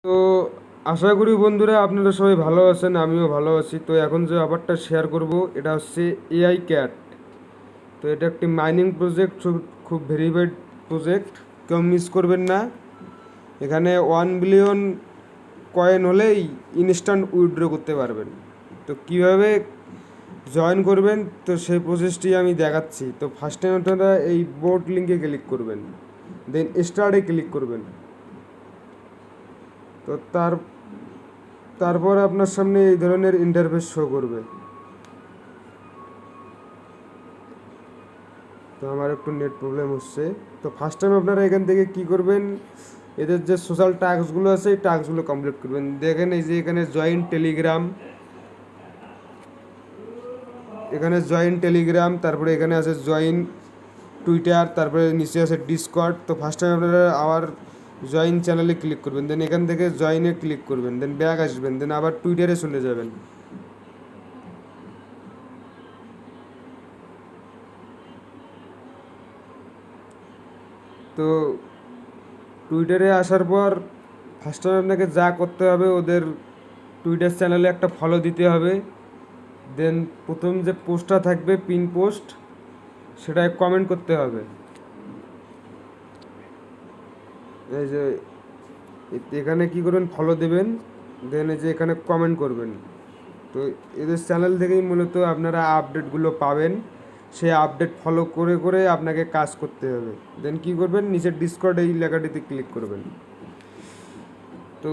তো আশা করি বন্ধুরা আপনারা সবাই ভালো আছেন, আমিও ভালো আছি। তো এখন যে ব্যাপারটা শেয়ার করব এটা হচ্ছে এআই ক্যাট। তো এটা একটি মাইনিং প্রজেক্ট, খুব ভেরিফাইড প্রজেক্ট, কেউ মিস করবেন না। এখানে 1 বিলিয়ন কয়েন হলেই ইনস্ট্যান্ট উইথড্র করতে পারবেন। তো কিভাবে জয়েন করবেন, তো সেই প্রসেসটি আমি দেখাচ্ছি। তো ফার্স্ট টাইম আপনারা এই বোর্ড লিঙ্কে ক্লিক করবেন, দেন স্টার্টে ক্লিক করবেন। তো তারপর আপনার সামনে এই ধরনের ইন্টারফেস শো করবে। তো আমার একটু নেট প্রবলেম হচ্ছে। তো ফার্স্ট টাইম আপনারা এখান থেকে কি করবেন, এদের যে সোশ্যাল টাস্কগুলো আছে এই টাস্কগুলো কমপ্লিট করবেন। দেখেন এই যে এখানে জয়েন টেলিগ্রাম, তারপরে এখানে আছে জয়েন টুইটার, তারপরে নিচে আছে ডিসকর্ড। তো ফার্স্ট টাইম আপনারা আবার জয়েন চ্যানেলে ক্লিক করবেন, দেন এখান থেকে জয়েনে ক্লিক করবেন, দেন ব্যাক আসবেন, দেন আবার টুইটারে চলে যাবেন। তো টুইটারে আসার পর ফার্স্ট টাইম আপনাকে যা করতে হবে, ওদের টুইটার চ্যানেলে একটা ফলো দিতে হবে। দেন প্রথম যে পোস্টটা থাকবে পিন পোস্ট, সেটায় কমেন্ট করতে হবে। এই যে এখানে কি করবেন, ফলো দেবেন, দেন এই যে এখানে কমেন্ট করবেন। তো এদের চ্যানেল থেকেই মূলত আপনারা আপডেটগুলো পাবেন। সেই আপডেট ফলো করে করে আপনাকে কাজ করতে হবে। দেন কি করবেন, নিচের ডিসকর্ড এই লেখাটিতে ক্লিক করবেন। তো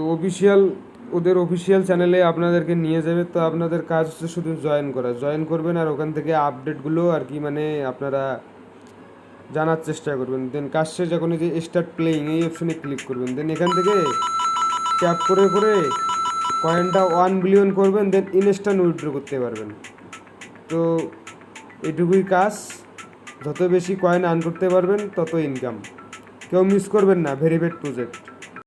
ওদের অফিসিয়াল চ্যানেলে আপনাদেরকে নিয়ে যাবে। তো আপনাদের কাজ হচ্ছে শুধু জয়েন করবেন, আর ওখান থেকে আপডেটগুলো আর কি মানে আপনারা জানার চেষ্টা করবেন। দেন কাজ শেষ যখন এই যে স্টার্ট প্লেয়িং এই অপশনে ক্লিক করবেন, দেন এখান থেকে ট্যাপ করে করে কয়েনটা 1 বিলিয়ন করবেন, দেন ইনস্ট্যান্ট উইথড্র করতে পারবেন। তো এটুকুই কাজ। যত বেশি কয়েন আর্ন করতে পারবেন তত ইনকাম। কেউ মিস করবেন না, ভেরিফাইড প্রজেক্ট।